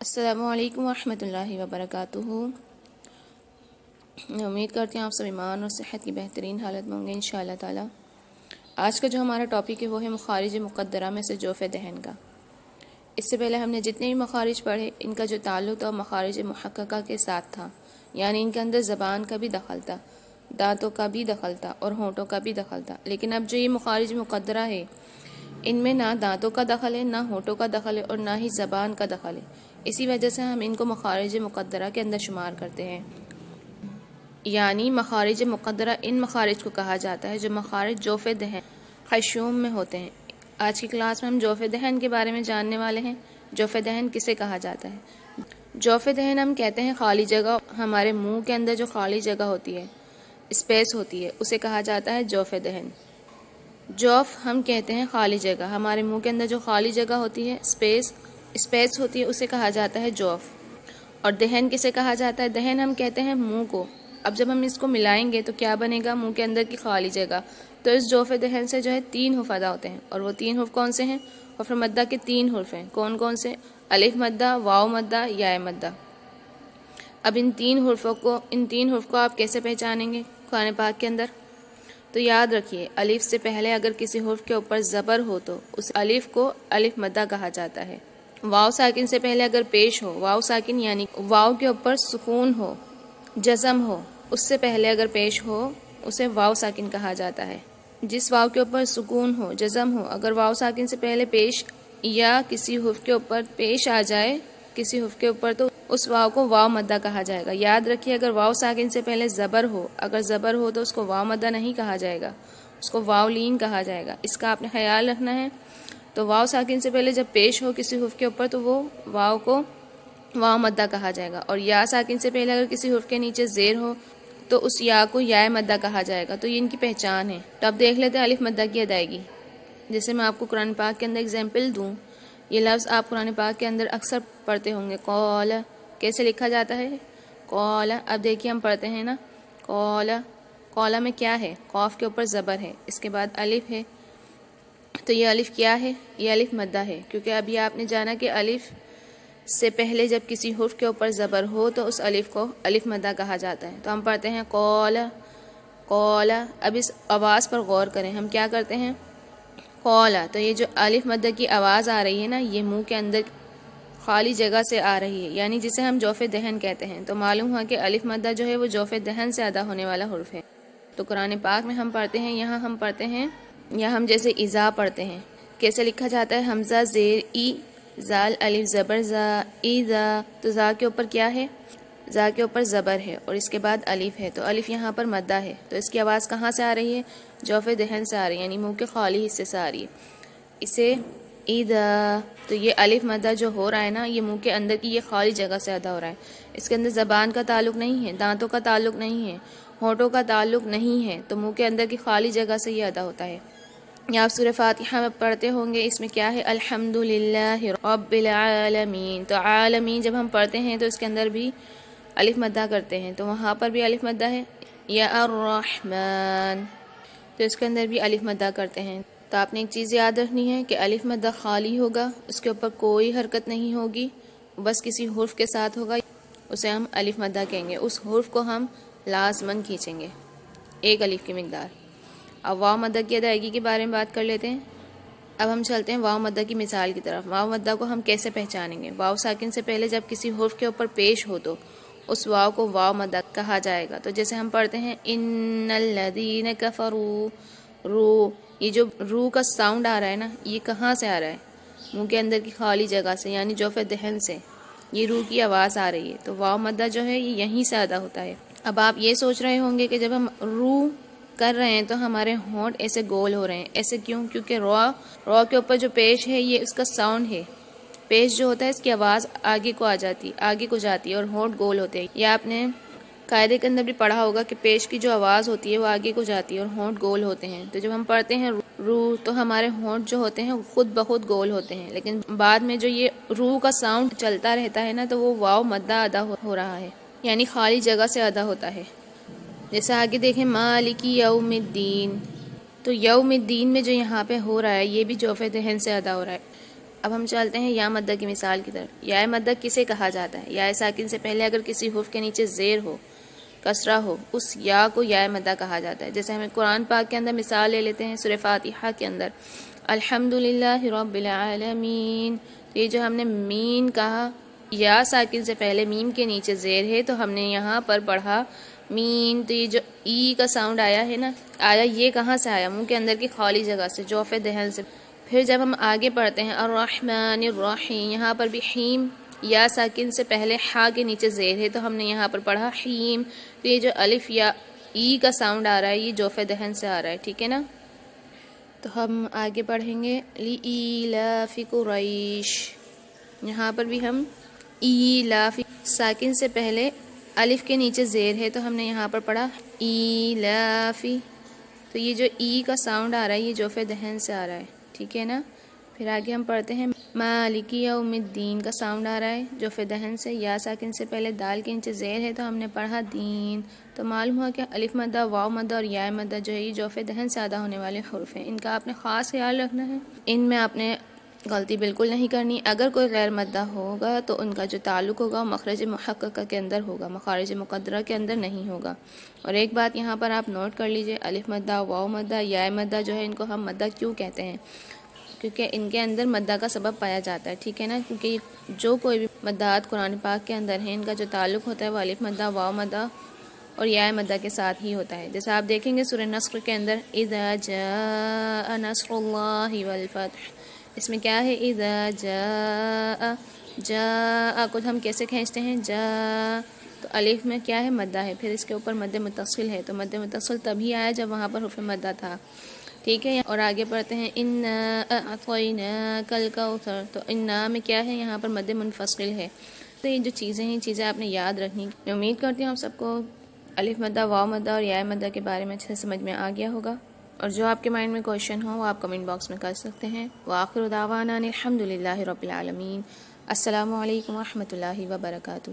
السلام علیکم ورحمۃ اللہ وبرکاتہ۔ امید کرتے ہیں آپ سب ایمان اور صحت کی بہترین حالت میں ہوں گے انشاءاللہ تعالی۔ آج کا جو ہمارا ٹاپک ہے وہ ہے مخارج مقدرہ میں سے جوف دہن کا۔ اس سے پہلے ہم نے جتنے بھی مخارج پڑھے ان کا جو تعلق تھا مخارج محققہ کے ساتھ تھا، یعنی ان کے اندر زبان کا بھی دخل تھا، دانتوں کا بھی دخل تھا اور ہونٹوں کا بھی دخل تھا۔ لیکن اب جو یہ مخارج مقدرہ ہے ان میں نہ دانتوں کا دخل ہے، نہ ہونٹوں کا دخل ہے اور نہ ہی زبان کا دخل ہے۔ اسی وجہ سے ہم ان کو مخارج مقدرہ کے اندر شمار کرتے ہیں۔ یعنی مخارج مقدرہ ان مخارج کو کہا جاتا ہے جو مخارج جوف دہن خیشوم میں ہوتے ہیں۔ آج کی کلاس میں ہم جوف دہن کے بارے میں جاننے والے ہیں۔ جوف دہن کسے کہا جاتا ہے؟ جوف دہن ہم کہتے ہیں خالی جگہ، ہمارے منہ کے اندر جو خالی جگہ ہوتی ہے، اسپیس ہوتی ہے، اسے کہا جاتا ہے جوف دہن۔ جوف ہم کہتے ہیں خالی جگہ، ہمارے منہ کے اندر جو خالی جگہ ہوتی ہے، اسپیس ہوتی ہے، اسے کہا جاتا ہے جوف۔ اور دہن کسے کہا جاتا ہے؟ دہن ہم کہتے ہیں منہ کو۔ اب جب ہم اس کو ملائیں گے تو کیا بنے گا؟ منہ کے اندر کی خالی جگہ۔ تو اس جوف دہن سے جو ہے 3 حروف ادا ہوتے ہیں، اور وہ 3 حروف کون سے ہیں؟ حرف مدہ کے 3 حروف ہیں۔ کون کون سے؟ الف مدہ، واو مدہ، یا مدہ۔ اب ان تین حروف کو آپ کیسے پہچانیں گے قرآن پاک کے اندر؟ تو یاد رکھیے، الف سے پہلے اگر کسی حرف کے اوپر زبر ہو تو اس الف کو الف مدہ کہا جاتا ہے۔ واو ساکن سے پہلے اگر پیش ہو، واو ساکن یعنی واو کے اوپر سکون ہو، جزم ہو، اس سے پہلے اگر پیش ہو اسے واو ساکن کہا جاتا ہے۔ جس واو کے اوپر سکون ہو، جزم ہو، اگر واو ساکن سے پہلے پیش یا کسی حرف کے اوپر پیش آ جائے کسی حرف کے اوپر تو اس واو کو واو مدہ کہا جائے گا۔ یاد رکھیے، اگر واو ساکن سے پہلے زبر ہو تو اس کو واو مدہ نہیں کہا جائے گا، اس کو واو لین کہا جائے گا۔ اس کا آپ نے خیال رکھنا ہے۔ تو واو ساکن سے پہلے جب پیش ہو کسی حرف کے اوپر تو وہ واو کو واو مدہ کہا جائے گا، اور یا ساکن سے پہلے اگر کسی حرف کے نیچے زیر ہو تو اس یا کو یا مدہ کہا جائے گا۔ تو یہ ان کی پہچان ہے۔ تو اب دیکھ لیتے ہیں الف مدہ کی ادائیگی۔ جیسے میں آپ کو قرآن پاک کے اندر اگزامپل دوں، یہ لفظ آپ قرآن پاک کے اندر اکثر پڑھتے ہوں گے، قول۔ کیسے لکھا جاتا ہے؟ قول۔ اب دیکھیے ہم پڑھتے ہیں نا، قول۔ قول میں کیا ہے؟ قاف کے اوپر زبر ہے، اس کے بعد الف ہے۔ تو یہ الف کیا ہے؟ یہ الف مدہ ہے، کیونکہ ابھی آپ نے جانا کہ الف سے پہلے جب کسی حرف کے اوپر زبر ہو تو اس الف کو الف مدہ کہا جاتا ہے۔ تو ہم پڑھتے ہیں قول، قول۔ اب اس آواز پر غور کریں، ہم کیا کرتے ہیں؟ قول۔ تو یہ جو الف مدہ کی آواز آ رہی ہے نا، یہ منہ کے اندر خالی جگہ سے آ رہی ہے، یعنی جسے ہم جوف دہن کہتے ہیں۔ تو معلوم ہوا کہ الف مدہ جو ہے وہ جوف دہن سے ادا ہونے والا حرف ہے۔ تو قرآن پاک میں ہم پڑھتے ہیں، یہاں ہم جیسے اذا پڑھتے ہیں، کیسے لکھا جاتا ہے؟ حمزہ زیر ای، زال الف زبر زا، ایذا۔ تو زا کے اوپر کیا ہے؟ زا کے اوپر زبر ہے اور اس کے بعد الف ہے، تو الف یہاں پر مدہ ہے۔ تو اس کی آواز کہاں سے آ رہی ہے؟ جوف دہن سے آ رہی ہے، یعنی منہ کے خالی حصے سے آ رہی ہے۔ اسے ایذا، تو یہ الف مدہ جو ہو رہا ہے نا، یہ منہ کے اندر کی یہ خالی جگہ سے ادا ہو رہا ہے۔ اس کے اندر زبان کا تعلق نہیں ہے، دانتوں کا تعلق نہیں ہے، ہونٹوں کا تعلق نہیں ہے، تو منہ کے اندر کی خالی جگہ سے یہ ادا ہوتا ہے۔ یا آپ سورہ فاتحہ میں پڑھتے ہوں گے، اس میں کیا ہے؟ الحمدللہ رب العالمین۔ تو عالمین جب ہم پڑھتے ہیں تو اس کے اندر بھی الف مدہ کرتے ہیں، تو وہاں پر بھی الف مدہ ہے۔ یا الرحمن، تو اس کے اندر بھی الف مدہ کرتے ہیں۔ تو آپ نے ایک چیز یاد رکھنی ہے کہ الف مدہ خالی ہوگا، اس کے اوپر کوئی حرکت نہیں ہوگی، بس کسی حرف کے ساتھ ہوگا، اسے ہم الف مدہ کہیں گے۔ اس حرف کو ہم لازماً کھینچیں گے، ایک الف کی مقدار۔ اب واو مدہ کی ادائیگی کے بارے میں بات کر لیتے ہیں۔ اب ہم چلتے ہیں واو مدہ کی مثال کی طرف۔ واو مدہ کو ہم کیسے پہچانیں گے؟ واو ساکن سے پہلے جب کسی حرف کے اوپر پیش ہو تو اس واو کو واو مدہ کہا جائے گا۔ تو جیسے ہم پڑھتے ہیں ان الذین کفروا، رو، یہ جو رو کا ساؤنڈ آ رہا ہے نا، یہ کہاں سے آ رہا ہے؟ منہ کے اندر کی خالی جگہ سے، یعنی جوف دہن سے یہ رو کی آواز آ رہی ہے۔ تو واو مدہ جو ہے یہ یہیں سے ادا ہوتا ہے۔ اب آپ یہ سوچ رہے ہوں گے کہ جب ہم رو کر رہے ہیں تو ہمارے ہونٹ ایسے گول ہو رہے ہیں، ایسے کیوں؟ کیونکہ رو کے اوپر جو پیش ہے یہ اس کا ساؤنڈ ہے۔ پیش جو ہوتا ہے اس کی آواز آگے کو آگے کو جاتی ہے اور ہونٹ گول ہوتے ہیں۔ یہ آپ نے قاعدے کے اندر بھی پڑھا ہوگا کہ پیش کی جو آواز ہوتی ہے وہ آگے کو جاتی ہے اور ہونٹ گول ہوتے ہیں۔ تو جب ہم پڑھتے ہیں رو تو ہمارے ہونٹ جو ہوتے ہیں خود بخود گول ہوتے ہیں، لیکن بعد میں جو یہ رو کا ساؤنڈ چلتا رہتا ہے نا، تو وہ واو مدہ ادا ہو رہا ہے، یعنی خالی جگہ سے ادا ہوتا ہے۔ جیسے آگے دیکھیں مالک یوم الدین، تو یوم الدین میں جو یہاں پہ ہو رہا ہے یہ بھی جوف دہن سے ادا ہو رہا ہے۔ اب ہم چلتے ہیں یا مدہ کی مثال کی طرف۔ یا مدہ کسے کہا جاتا ہے؟ یا ساکن سے پہلے اگر کسی حرف کے نیچے زیر ہو، کسرہ ہو، اس یا کو یا مدہ کہا جاتا ہے۔ جیسے ہمیں قرآن پاک کے اندر مثال لے لیتے ہیں، سورہ فاتحہ کے اندر الحمدللہ رب العالمین، یہ جو ہم نے مین کہا، یا ساکن سے پہلے میم کے نیچے زیر ہے تو ہم نے یہاں پر پڑھا مین، تو یہ جو ای کا ساؤنڈ آیا ہے نا، آیا یہ کہاں سے آیا؟ منہ کے اندر کی خالی جگہ سے، جوف دہن سے۔ پھر جب ہم آگے پڑھتے ہیں الرحمن الرحیم، یہاں پر بھی حیم، یا ساکن سے پہلے ہا کے نیچے زیر ہے تو ہم نے یہاں پر پڑھا حیم، تو یہ جو الف یا ای کا ساؤنڈ آ رہا ہے یہ جوف دہن سے آ رہا ہے، ٹھیک ہے نا۔ تو ہم آگے پڑھیں گے لإیلاف قریش، یہاں پر بھی ہم ایلاف، ساکن سے پہلے الف کے نیچے زیر ہے تو ہم نے یہاں پر پڑھا ایلافی، تو یہ جو ای کا ساؤنڈ آ رہا ہے یہ جوف دہن سے آ رہا ہے، ٹھیک ہے نا۔ پھر آگے ہم پڑھتے ہیں مالک یوم الدین کا ساؤنڈ آ رہا ہے جوف دہن سے، یا ساکن سے پہلے دال کے نیچے زیر ہے تو ہم نے پڑھا دین۔ تو معلوم ہوا کہ الف مدہ، واو مدہ اور یا مدہ جو ہے یہ جوف دہن سے ادا ہونے والے حروف ہیں، ان کا آپ نے خاص خیال رکھنا ہے، ان میں آپ نے غلطی بالکل نہیں کرنی۔ اگر کوئی غیر مدہ ہوگا تو ان کا جو تعلق ہوگا وہ مخرج محققہ کے اندر ہوگا، مخارج مقدرہ کے اندر نہیں ہوگا۔ اور ایک بات یہاں پر آپ نوٹ کر لیجئے، الف مدہ، واو مدہ، یا مدہ جو ہے ان کو ہم مدہ کیوں کہتے ہیں؟ کیونکہ ان کے اندر مدہ کا سبب پایا جاتا ہے، ٹھیک ہے نا۔ کیونکہ جو کوئی بھی مدات قرآن پاک کے اندر ہیں ان کا جو تعلق ہوتا ہے وہ الف مدہ، واو مدہ اور یا مدہ کے ساتھ ہی ہوتا ہے۔ جیسے آپ دیکھیں گے سورہ نصر کے اندر اذا جاء نصر اللہ والفتح، اس میں کیا ہے؟ اذا جاء، جاء کو ہم کیسے کھینچتے ہیں؟ جاء، تو الف میں کیا ہے؟ مدہ ہے، پھر اس کے اوپر مد متصل ہے، تو مد متصل تبھی آیا جب وہاں پر حرف مدہ تھا، ٹھیک ہے۔ اور آگے پڑھتے ہیں انا اعطیناک الکوثر، تو انا میں کیا ہے؟ یہاں پر مد منفصل ہے۔ تو یہ جو چیزیں ہیں چیزیں آپ نے یاد رکھنی۔ میں امید کرتی ہوں آپ سب کو الف مدہ، واو مدہ اور یا مدہ کے بارے میں اچھے سے سمجھ میں آ گیا ہوگا، اور جو آپ کے مائنڈ میں کویشچن ہو وہ آپ کمنٹ باکس میں کر سکتے ہیں۔ وآخر دعوانا الحمدللہ رب العالمین۔ السلام علیکم ورحمۃ اللہ وبرکاتہ۔